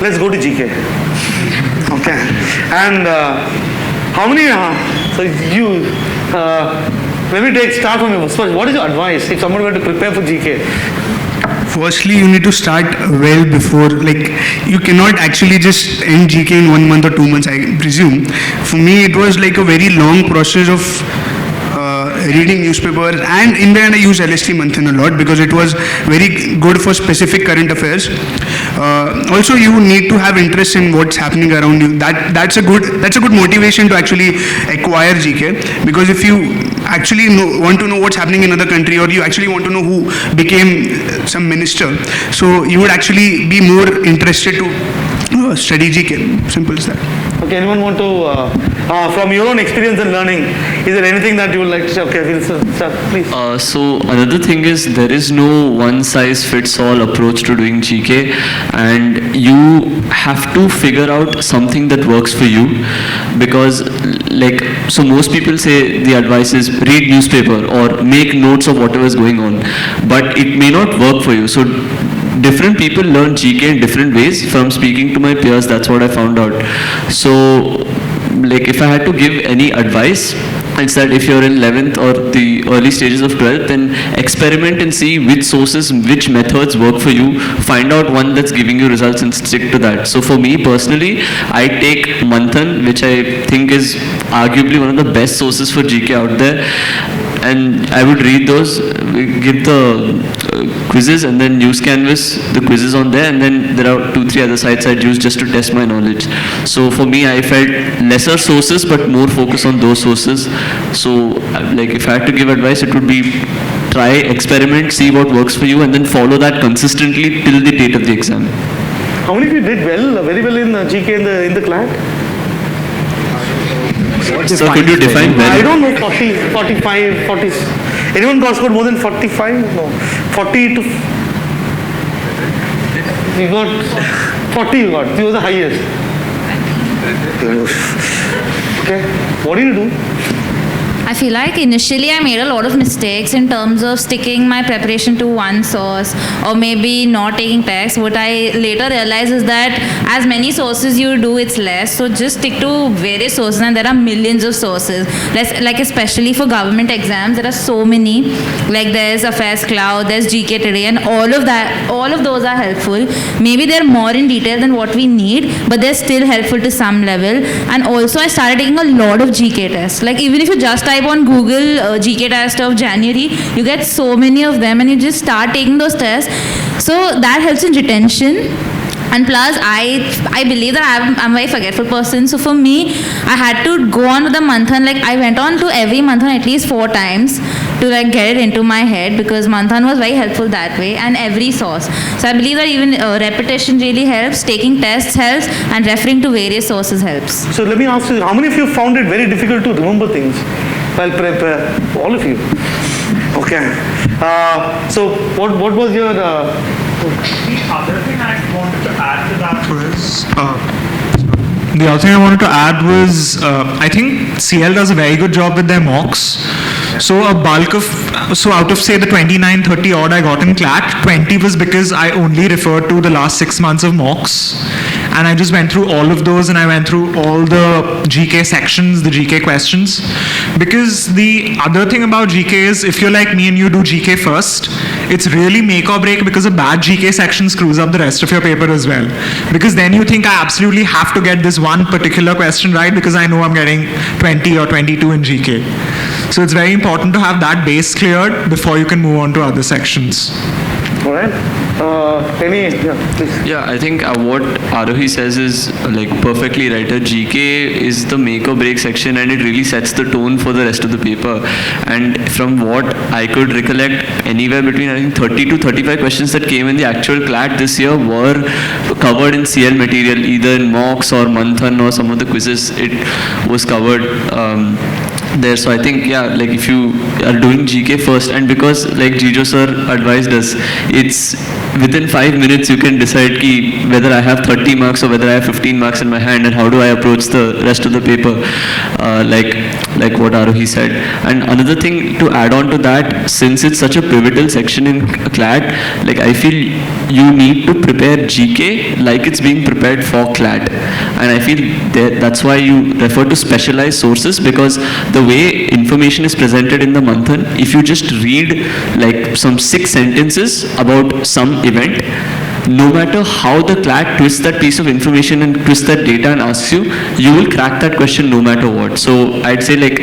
let's go to GK. Okay. And how many, so you, let me start from you. First, what is your advice if someone were to prepare for GK? Firstly, you need to start well before, like, you cannot actually just end GK in 1 month or 2 months, I presume. For me, it was like a very long process of reading newspapers, and in the end I used LST Manthan a lot because it was very good for specific current affairs. Also, you need to have interest in what's happening around you. That's a good motivation to actually acquire GK, because if you actually want to know what's happening in another country, or you actually want to know who became some minister, so you would actually be more interested to study GK. Simple as that. Okay, anyone want to, from your own experience and learning, is there anything that you would like to say? Okay, we'll start, please. So another thing is, there is no one size fits all approach to doing GK, and you have to figure out something that works for you, because so most people say the advice is read newspaper or make notes of whatever is going on, but it may not work for you. So different people learn GK in different ways. From speaking to my peers, that's what I found out. So if I had to give any advice, it's that if you're in 11th or the early stages of 12th, then experiment and see which sources, which methods work for you. Find out one that's giving you results and stick to that. So for me personally, I take Manthan, which I think is arguably one of the best sources for GK out there. And I would read those, give the quizzes, and then use Canvas, the quizzes on there, and then there are 2-3 other sites I'd use just to test my knowledge. So for me, I felt lesser sources but more focus on those sources. So if I had to give advice, it would be try, experiment, see what works for you, and then follow that consistently till the date of the exam. How many of you did very well in GK in the CLAT? So could you define well? I don't know, 40, 45, 40. Anyone got scored more than 45? No. 40 to... You got... 40 you got. You were the highest. Okay. What do you do? I feel like initially I made a lot of mistakes in terms of sticking my preparation to one source, or maybe not taking tests. What I later realized is that as many sources you do, it's less. So just stick to various sources, and there are millions of sources. Like especially for government exams, there are so many. Like there's Affairs Cloud, there's GK Today, and all of those are helpful. Maybe they're more in detail than what we need, but they're still helpful to some level. And also I started taking a lot of GK tests. Like even if you just type on Google GK test of January, you get so many of them, and you just start taking those tests. So that helps in retention. And plus, I believe that I'm a very forgetful person. So for me, I had to go on with the Manthan. I went on to every Manthan at least 4 times to get it into my head, because Manthan was very helpful that way, and every source. So I believe that even repetition really helps, taking tests helps, and referring to various sources helps. So let me ask you, how many of you found it very difficult to remember things while prepare? All of you. Okay. So what was your... The other thing I wanted to add to that was, I think CL does a very good job with their mocks. So out of say the 29, 30 odd I got in CLAT, 20 was because I only referred to the last 6 months of mocks. And I just went through all of those, and I went through all the GK sections, the GK questions. Because the other thing about GK is, if you're like me and you do GK first, it's really make or break, because a bad GK section screws up the rest of your paper as well. Because then you think I absolutely have to get this one particular question right, because I know I'm getting 20 or 22 in GK. So it's very important to have that base cleared before you can move on to other sections. All right. Please. Yeah, I think what Aarohi says is perfectly right. A GK is the make or break section, and it really sets the tone for the rest of the paper. And from what I could recollect, anywhere between I think 30 to 35 questions that came in the actual CLAT this year were covered in CL material, either in mocks or Manthan or some of the quizzes. It was covered there. So I think if you are doing GK first, and because like Jijo sir advised us, it's within 5 minutes you can decide ki whether I have 30 marks or whether I have 15 marks in my hand, and how do I approach the rest of the paper, like what Aarohi said. And another thing to add on to that, since it's such a pivotal section in CLAT, like I feel you need to prepare GK like it's being prepared for CLAT, and I feel that's why you refer to specialized sources, because the way information is presented in the Manthan, if you just read like some 6 sentences about some event, no matter how the CLAT twists that piece of information and twists that data and asks you, you will crack that question no matter what. So I'd say like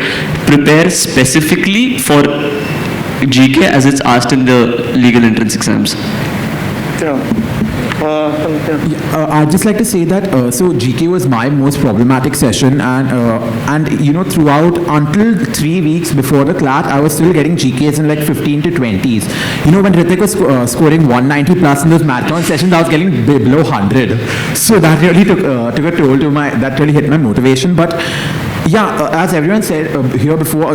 prepare specifically for GK as it's asked in the legal entrance exams. I'd just like to say that so GK was my most problematic session, and you know, throughout until 3 weeks before the CLAT, I was still getting GKs in like 15 to 20s. You know, when Ritik was scoring 190 plus in those marathon sessions, I was getting below 100. So that really took a toll to that really hit my motivation. But yeah, as everyone said here before,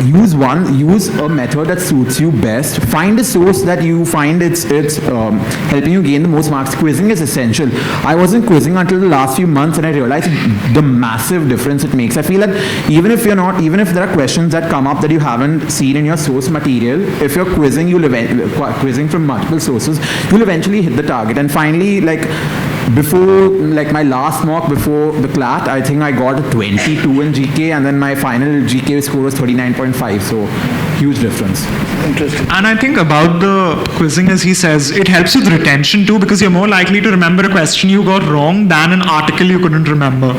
use a method that suits you best. Find a source that you find it's helping you gain the most marks. Quizzing is essential. I wasn't quizzing until the last few months, and I realized the massive difference it makes. I feel that even if there are questions that come up that you haven't seen in your source material, if you're quizzing, quizzing from multiple sources, you'll eventually hit the target. And finally, like before, like my last mock before the CLAT, I think I got a 22 in GK, and then my final GK score was 39.5. So huge difference. Interesting. And I think about the quizzing, as he says, it helps with retention too, because you're more likely to remember a question you got wrong than an article you couldn't remember.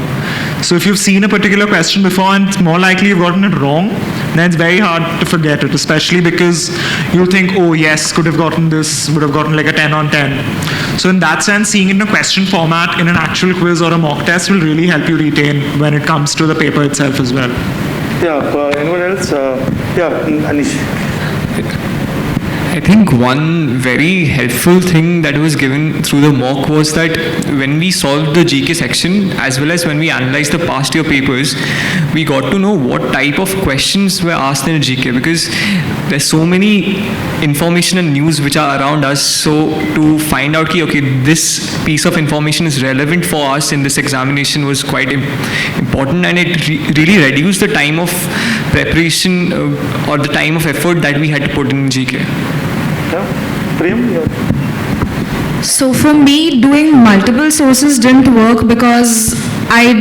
So if you've seen a particular question before and it's more likely you've gotten it wrong, then it's very hard to forget it, especially because you think, oh yes, could have gotten this, would have gotten like a 10 on 10. So in that sense, seeing it in a question format in an actual quiz or a mock test will really help you retain when it comes to the paper itself as well. Yeah, anyone else? Anish. I think one very helpful thing that was given through the mock was that when we solved the GK section, as well as when we analyzed the past year papers, we got to know what type of questions were asked in a GK, because there's so many information and news which are around us. So to find out, okay, this piece of information is relevant for us in this examination was quite important, and it really reduced the time of preparation or the time of effort that we had to put in GK. So for me, doing multiple sources didn't work because I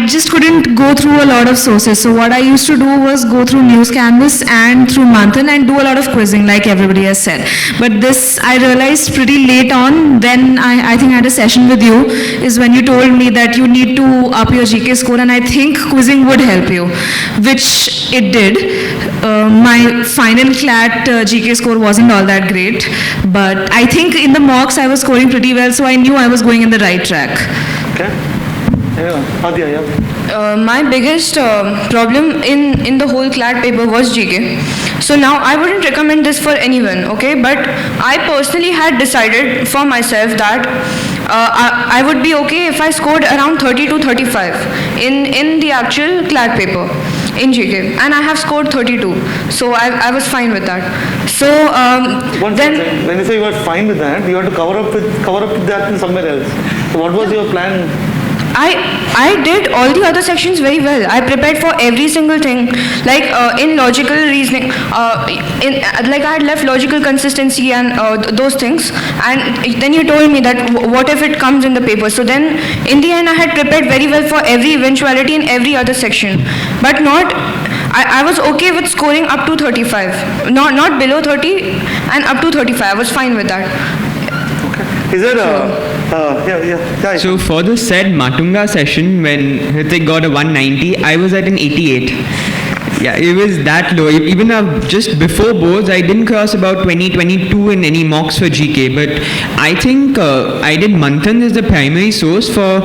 just couldn't go through a lot of sources. So what I used to do was go through News Canvas and through Manthan and do a lot of quizzing, like everybody has said. But this I realized pretty late on, then I think I had a session with you, is when you told me that you need to up your GK score, and I think quizzing would help you, which it did. My final CLAT GK score wasn't all that great, but I think in the mocks I was scoring pretty well, so I knew I was going in the right track. Okay. Yeah. Adya, my biggest problem in the whole CLAT paper was GK. So now I wouldn't recommend this for anyone, okay? But I personally had decided for myself that I would be okay if I scored around 30 to 35 in the actual CLAT paper in GK, and I have scored 32, so I was fine with that. So then, when you say you were fine with that, you had to cover up with that in somewhere else. So what was your plan? I did all the other sections very well. I prepared for every single thing, like in logical reasoning, like I had left logical consistency and those things, and then you told me that what if it comes in the paper. So then in the end I had prepared very well for every eventuality in every other section, but not, I was okay with scoring up to 35, not below 30 and up to 35. I was fine with that. Is there So for the said Matunga session, when Hrithik got a 190, I was at an 88. Yeah, it was that low. Even just before boards, I didn't cross about 20-22 in any mocks for GK. But I think I did Manthan as the primary source for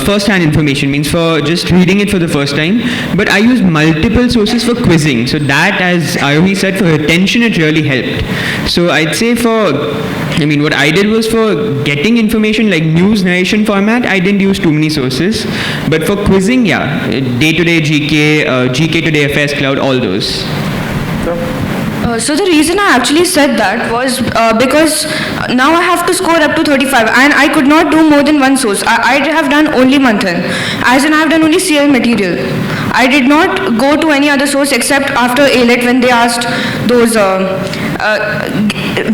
first-hand information, means for just reading it for the first time. But I used multiple sources for quizzing. So that, as Aarohi said, for retention, it really helped. So I'd say what I did was for getting information like news narration format, I didn't use too many sources. But for quizzing, yeah, day-to-day GK, GK today affairs cloud, all those. So the reason I actually said that was because now I have to score up to 35 and I could not do more than one source. I have done only Manthan, as in I have done only CL material. I did not go to any other source except after ALET when they asked those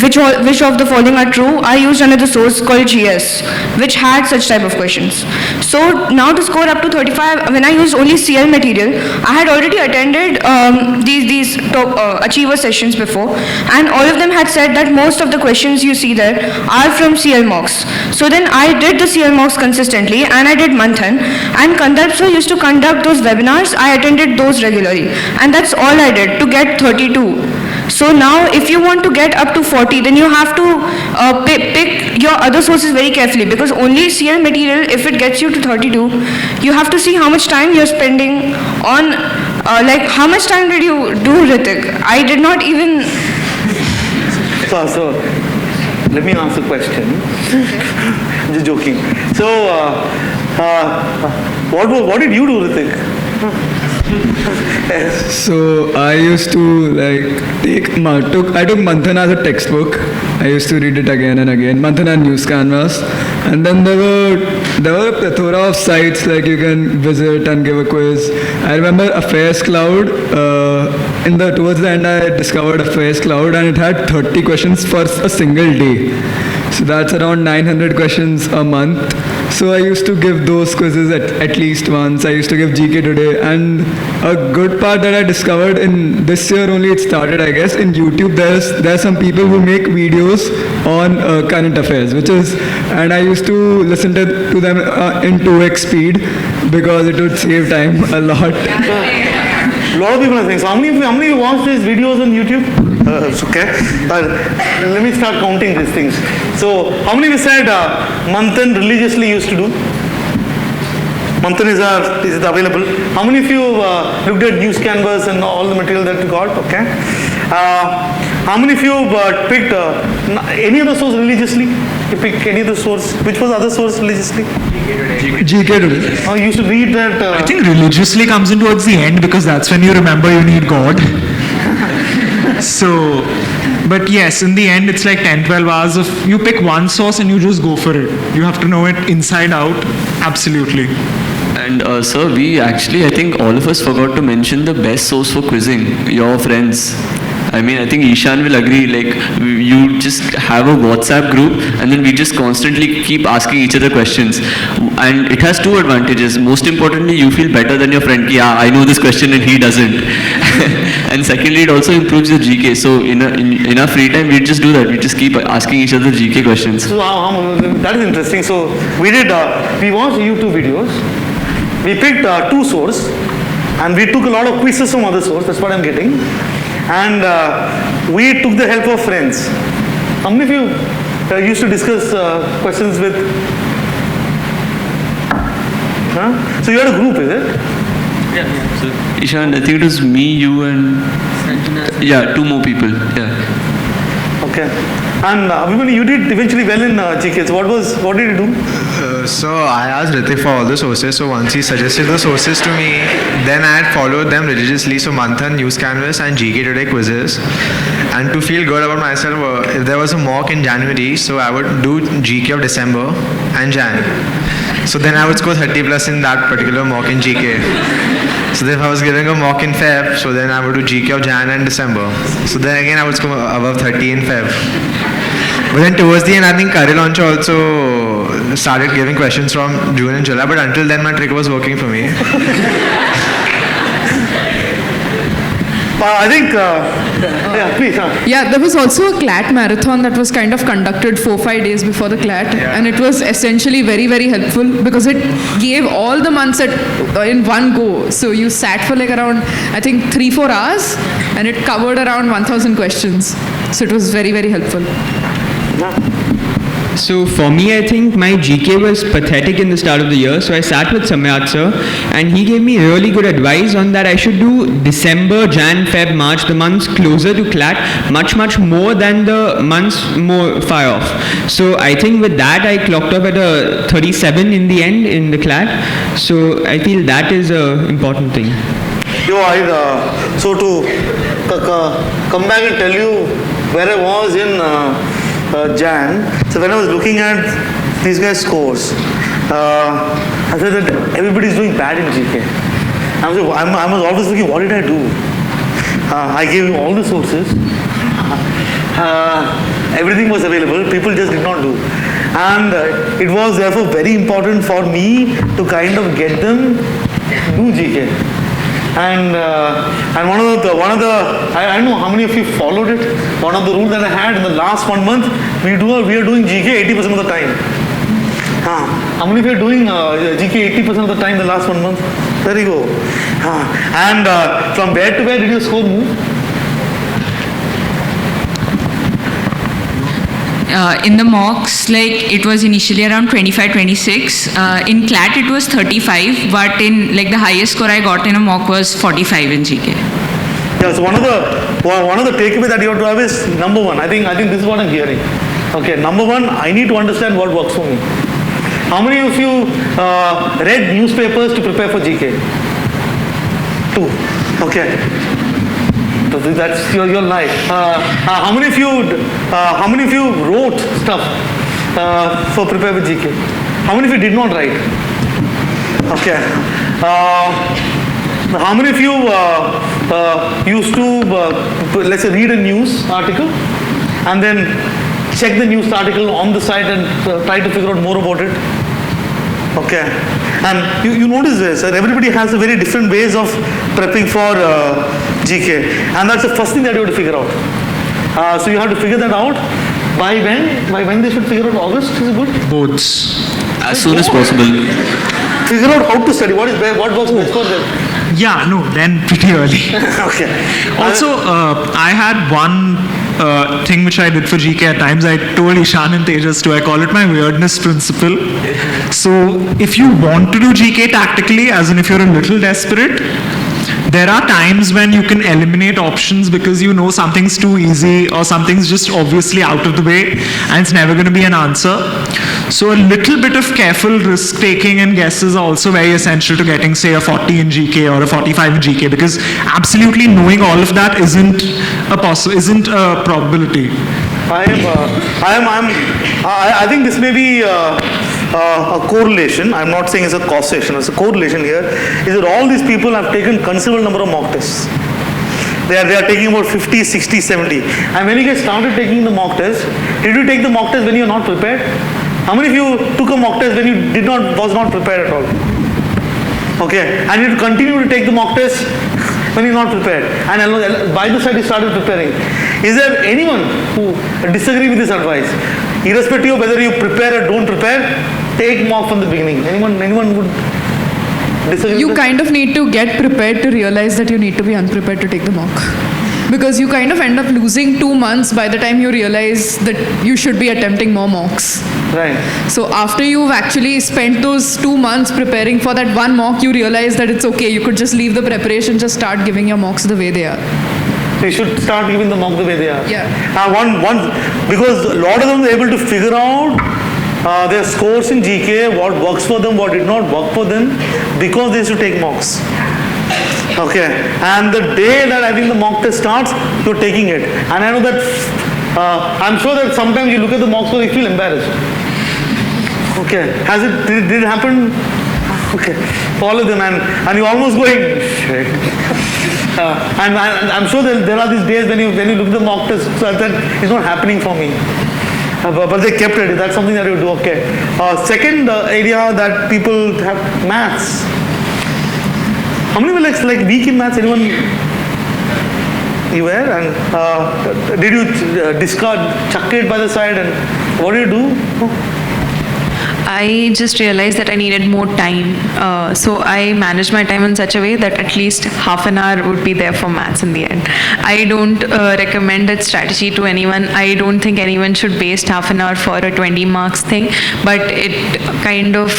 which of the following are true. I used another source called GS which had such type of questions. So now to score up to 35, when I used only CL material, I had already attended these top achiever sessions before, and all of them had said that most of the questions you see there are from CL mocks. So then I did the CL mocks consistently and I did Manthan, and Kandarp sir used to conduct those webinars. I attended those regularly, and that's all I did to get 32. So now if you want to get up to 40, then you have to pick your other sources very carefully, because only CL material, if it gets you to 32, you have to see how much time you're spending on, like how much time did you do, Ritik? I did not even... So let me ask a question. Just joking. So what did you do, Ritik? So I used to I took Manthan as a textbook. I used to read it again and again, Manthan and News Canvas. And then there were a plethora of sites like you can visit and give a quiz. I remember Affairs Cloud. Towards the end I discovered Affairs Cloud, and it had 30 questions for a single day. So that's around 900 questions a month. So I used to give those quizzes at least once. I used to give GK Today, and a good part that I discovered in this year only it started, I guess, in YouTube there's some people who make videos on current affairs, and I used to listen to them in 2x speed because it would save time a lot. A lot of people are saying, so how many of you watch these videos on YouTube? It's okay. Let me start counting these things. So, how many of you said Manthan religiously used to do? Manthan is it available? How many of you looked at News Canvas and all the material that you got? Okay. How many of you picked any other source religiously? You picked any other source? Which was the other source religiously? GK Today. Oh, you used to read that. I think religiously comes in towards the end, because that's when you remember you need God. So, but yes, in the end, it's like 10-12 hours of, you pick one source and you just go for it. You have to know it inside out. Absolutely. And sir, I think all of us forgot to mention the best source for quizzing, your friends. I mean, I think Eeshan will agree, like, you just have a WhatsApp group and then we just constantly keep asking each other questions. And it has two advantages. Most importantly, you feel better than your friend. Yeah, I know this question and he doesn't. And secondly, it also improves your GK. So in our free time, we just do that. We just keep asking each other GK questions. So that is interesting. So we watched YouTube videos. We picked two sources and we took a lot of quizzes from other sources. That's what I'm getting. And we took the help of friends. How many of you used to discuss questions with? So you had a group, is it? Yeah. So Eeshan, I think it was me, you, and two more people. Yeah. Okay. And Abhimanyu, you did eventually well in GK. So what did you do? So I asked Ritik for all the sources. So once he suggested the sources to me, then I had followed them religiously. So Manthan, News Canvas, and GK Today quizzes. And to feel good about myself, if there was a mock in January, so I would do GK of December and Jan. So then I would score 30 plus in that particular mock in GK. So then if I was giving a mock in Feb, so then I would do GK of Jan and December. So then again I would score above 30 in Feb. But then towards the end, I think Kari Launcher also started giving questions from June and July. But until then, my trick was working for me. I think, yeah, please. Yeah, there was also a CLAT marathon that was kind of conducted 4-5 days before the CLAT, and it was essentially very, very helpful because it gave all the months in one go. So you sat for like around, I think, 3-4 hours, and it covered around 1,000 questions. So it was very, very helpful. So for me, I think my GK was pathetic in the start of the year. So I sat with Samyat sir, and he gave me really good advice on that I should do December, Jan, Feb, March, the months closer to CLAT, much more than the months more far off. So I think with that, I clocked up at a 37 in the end in the CLAT. So I feel that is an important thing. So to come back and tell you where I was in Jan, so when I was looking at these guys' scores, I said that everybody is doing bad in GK. I was always thinking, what did I do? I gave you all the sources. Everything was available. People just did not do. And it was therefore very important for me to kind of get them do GK. And one of the I don't know how many of you followed it. One of the rules that I had in the last 1 month, we are doing GK 80% of the time. How many of you are doing GK 80% of the time in the last 1 month? There you go. And from where to where did your score move? In the mocks, like it was initially around 25, 26. In CLAT it was 35, but in like the highest score I got in a mock was 45 in GK. Yeah, so one of the takeaway that you have to have is number one. I think this is what I'm hearing. Okay, number one, I need to understand what works for me. How many of you read newspapers to prepare for GK? 2. Okay. So that's your life. How many of you wrote stuff for prepare with GK? How many of you did not write? Okay. How many of you used to let's say read a news article and then check the news article on the site and try to figure out more about it? Okay. And you notice this, that everybody has a very different ways of prepping for GK. And that's the first thing that you have to figure out. So you have to figure that out. By when? By when they should figure out? August is good? Boards. As soon as possible. Figure out how to study. What works best for them? Yeah, no, then pretty early. Okay. Also, I had one thing which I did for GK at times. I told Eeshan and Tejas too. I call it my weirdness principle. So if you want to do GK tactically, as in if you're a little desperate, there are times when you can eliminate options because you know something's too easy or something's just obviously out of the way and it's never going to be an answer. So a little bit of careful risk taking and guesses are also very essential to getting, say, a 40 in GK or a 45 in GK, because absolutely knowing all of that isn't a probability. I think this may be a correlation. I'm not saying it's a causation. It's a correlation here. Is that all these people have taken considerable number of mock tests. They are taking about 50, 60, 70. And when you guys started taking the mock test, did you take the mock test when you are not prepared? How many of you took a mock test when you was not prepared at all? Okay. And you continue to take the mock test when you're not prepared. And by the time you started preparing. Is there anyone who disagree with this advice? Irrespective of whether you prepare or don't prepare, take mock from the beginning. Anyone would disagree? You kind of need to get prepared to realize that you need to be unprepared to take the mock. Because you kind of end up losing 2 months by the time you realize that you should be attempting more mocks. Right. So after you've actually spent those 2 months preparing for that one mock, you realize that it's okay. You could just leave the preparation, just start giving your mocks the way they are. They should start giving the mock the way they are. Yeah. Because a lot of them are able to figure out their scores in GK, what works for them, what did not work for them, because they used to take mocks. Okay. And the day that I think the mock test starts, you're taking it. And I know that, I'm sure that sometimes you look at the mock score, you feel embarrassed. Okay. Did it happen? Okay. Follow them and you're almost going, shit. And I'm sure that there are these days when you look at the mock test, so that it's not happening for me. But they kept it. That's something that you do. Okay. Second area that people have, maths. How many were like weak in maths? Anyone? You were? And did you chuck it by the side? And what do you do? I just realized that I needed more time. So I managed my time in such a way that at least half an hour would be there for maths in the end. I don't recommend that strategy to anyone. I don't think anyone should waste half an hour for a 20 marks thing, but it kind of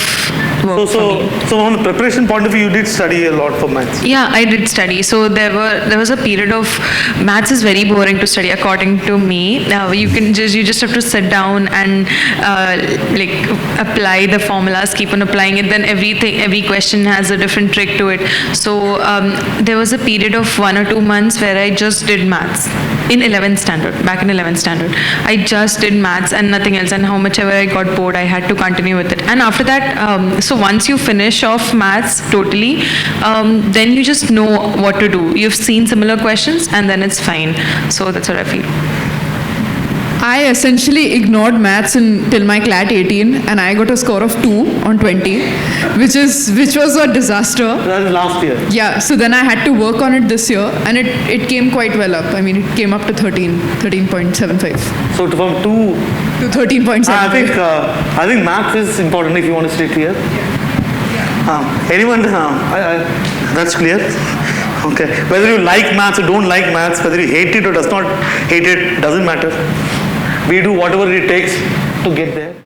worked for me. So from the preparation point of view, you did study a lot for maths. Yeah, I did study. So there was a period of maths is very boring to study according to me. You just have to sit down and like apply the formulas, keep on applying it. Then every question has a different trick to it. So there was a period of 1 or 2 months where I just did maths in 11th standard. Back in 11th standard, I just did maths and nothing else. And how much ever I got bored, I had to continue with it. And after that, so once you finish off maths totally, then you just know what to do. You've seen similar questions and then it's fine. So that's what I feel. I essentially ignored maths till my CLAT 18 and I got a score of 2 on 20, which was a disaster. That was last year. Yeah, so then I had to work on it this year and it came quite well up. I mean, it came up to 13.75. So from 2 to 13.75. I think maths is important if you want to stay clear. Anyone? That's clear. Okay. Whether you like maths or don't like maths, whether you hate it or does not hate it, doesn't matter. We do whatever it takes to get there.